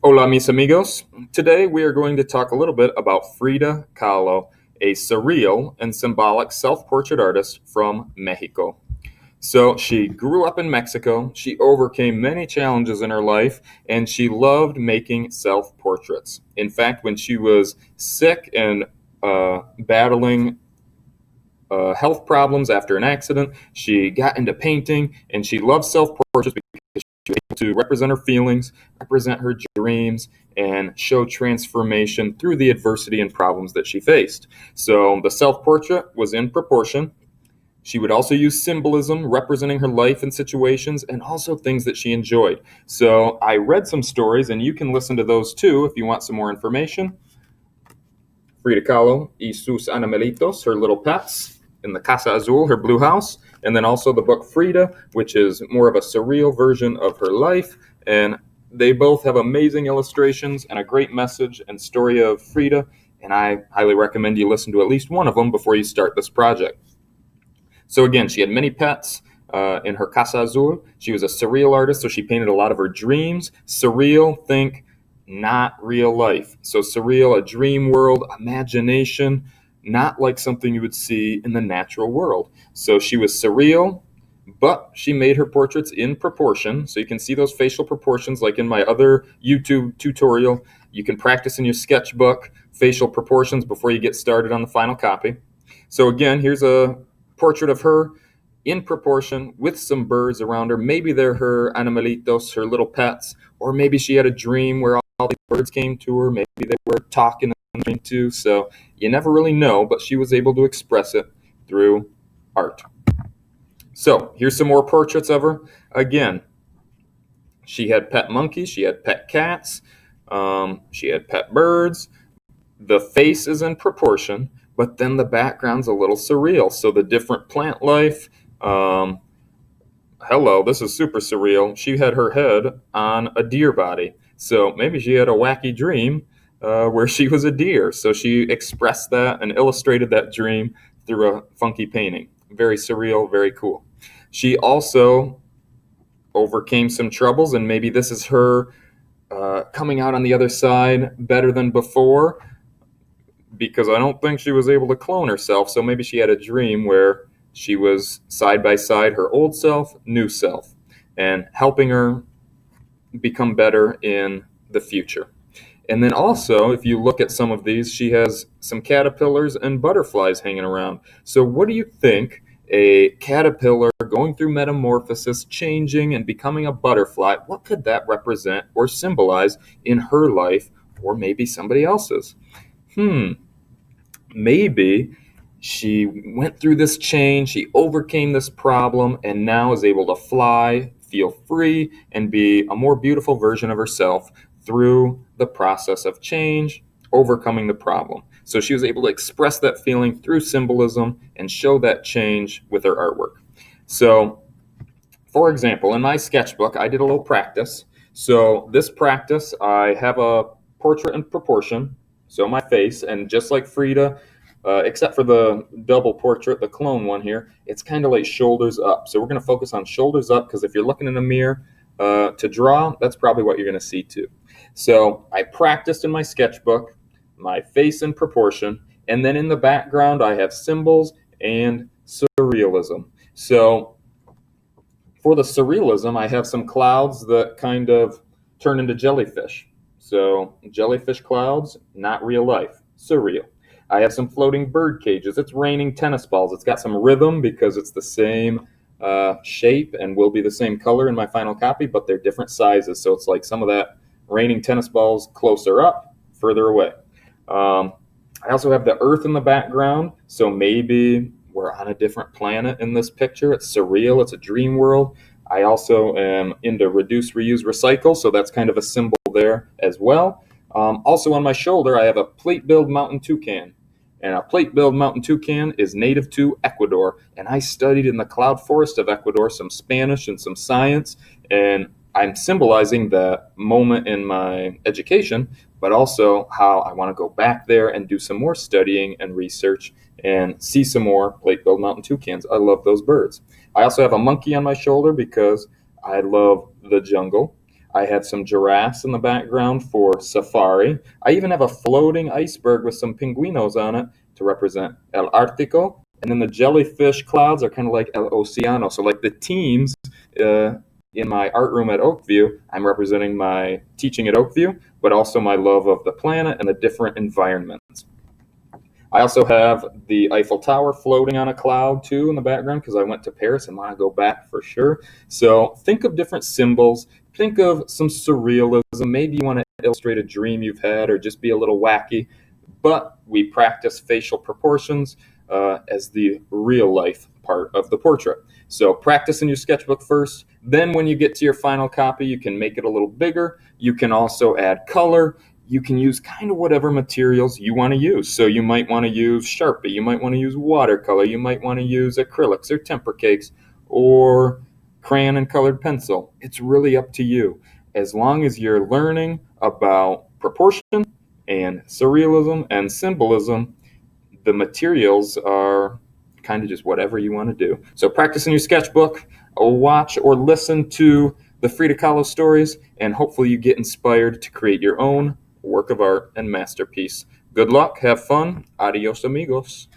Hola, mis amigos. Today we are going to talk a little bit about Frida Kahlo, a surreal and symbolic self portrait artist from Mexico. So she grew up in Mexico, she overcame many challenges in her life, and she loved making self portraits. In fact, when she was sick and battling health problems after an accident, she got into painting and she loved self portraits because she was able to represent her feelings, represent her dreams, and show transformation through the adversity and problems that she faced. So the self portrait was in proportion. She would also use symbolism, representing her life and situations, and also things that she enjoyed. So I read some stories, and you can listen to those too if you want some more information. Frida Kahlo y sus animalitos, her little pets, in the Casa Azul, her blue house, and then also the book Frida, which is more of a surreal version of her life. And they both have amazing illustrations and a great message and story of Frida, and I highly recommend you listen to at least one of them before you start this project. So again, she had many pets in her Casa Azul. She was a surreal artist, so she painted a lot of her dreams. Surreal, think not real life. So surreal, a dream world, imagination, not like something you would see in the natural world. So she was surreal, but she made her portraits in proportion. So you can see those facial proportions like in my other YouTube tutorial. You can practice in your sketchbook facial proportions before you get started on the final copy. So again, here's a portrait of her in proportion with some birds around her. Maybe they're her animalitos, her little pets, or maybe she had a dream where all these birds came to her. Maybe they were talking in the dream too. So you never really know, but she was able to express it through art. So here's some more portraits of her. Again, she had pet monkeys, she had pet cats, she had pet birds. The face is in proportion, but then the background's a little surreal. So the different plant life. Hello, this is super surreal. She had her head on a deer body. So maybe she had a wacky dream where she was a deer. So she expressed that and illustrated that dream through a funky painting. Very surreal, very cool. She also overcame some troubles, and maybe this is her coming out on the other side better than before, because I don't think she was able to clone herself. So maybe she had a dream where she was side by side, her old self, new self, and helping her become better in the future. And then also, if you look at some of these, she has some caterpillars and butterflies hanging around. So what do you think a caterpillar going through metamorphosis, changing and becoming a butterfly, what could that represent or symbolize in her life or maybe somebody else's? Maybe she went through this change, she overcame this problem, and now is able to fly, feel free, and be a more beautiful version of herself through the process of change, overcoming the problem. So she was able to express that feeling through symbolism and show that change with her artwork. So, for example, in my sketchbook, I did a little practice. So this practice, I have a portrait in proportion, so my face, and just like Frida, except for the double portrait, the clone one here, it's kind of like shoulders up. So we're going to focus on shoulders up, because if you're looking in a mirror to draw, that's probably what you're going to see too. So I practiced in my sketchbook, my face in proportion, and then in the background I have symbols and surrealism. So for the surrealism, I have some clouds that kind of turn into jellyfish. So jellyfish clouds, not real life, surreal. I have some floating bird cages. It's raining tennis balls. It's got some rhythm because it's the same shape and will be the same color in my final copy, but they're different sizes. So it's like some of that raining tennis balls closer up, further away. I also have the earth in the background. So maybe we're on a different planet in this picture. It's surreal. It's a dream world. I also am into reduce, reuse, recycle. So that's kind of a symbol there as well. Also on my shoulder, I have a plate-billed mountain toucan. And a plate-billed mountain toucan is native to Ecuador. And I studied in the cloud forest of Ecuador some Spanish and some science. And I'm symbolizing that moment in my education, but also how I want to go back there and do some more studying and research and see some more plate-billed mountain toucans. I love those birds. I also have a monkey on my shoulder because I love the jungle. I had some giraffes in the background for safari. I even have a floating iceberg with some pinguinos on it to represent El Artico. And then the jellyfish clouds are kind of like El Oceano. So, like the teams uh, in my art room at Oakview, I'm representing my teaching at Oakview, but also my love of the planet and the different environments. I also have the Eiffel Tower floating on a cloud too in the background because I went to Paris and want to go back for sure. So think of different symbols. Think of some surrealism. Maybe you want to illustrate a dream you've had or just be a little wacky. But we practice facial proportions as the real life part of the portrait. So practice in your sketchbook first. Then when you get to your final copy, you can make it a little bigger. You can also add color. You can use kind of whatever materials you want to use. So you might want to use Sharpie, you might want to use watercolor, you might want to use acrylics or temper cakes or crayon and colored pencil. It's really up to you. As long as you're learning about proportion and surrealism and symbolism, the materials are kind of just whatever you want to do. So practice in your sketchbook, or watch or listen to the Frida Kahlo stories, and hopefully you get inspired to create your own work of art and masterpiece. Good luck, have fun, adios amigos.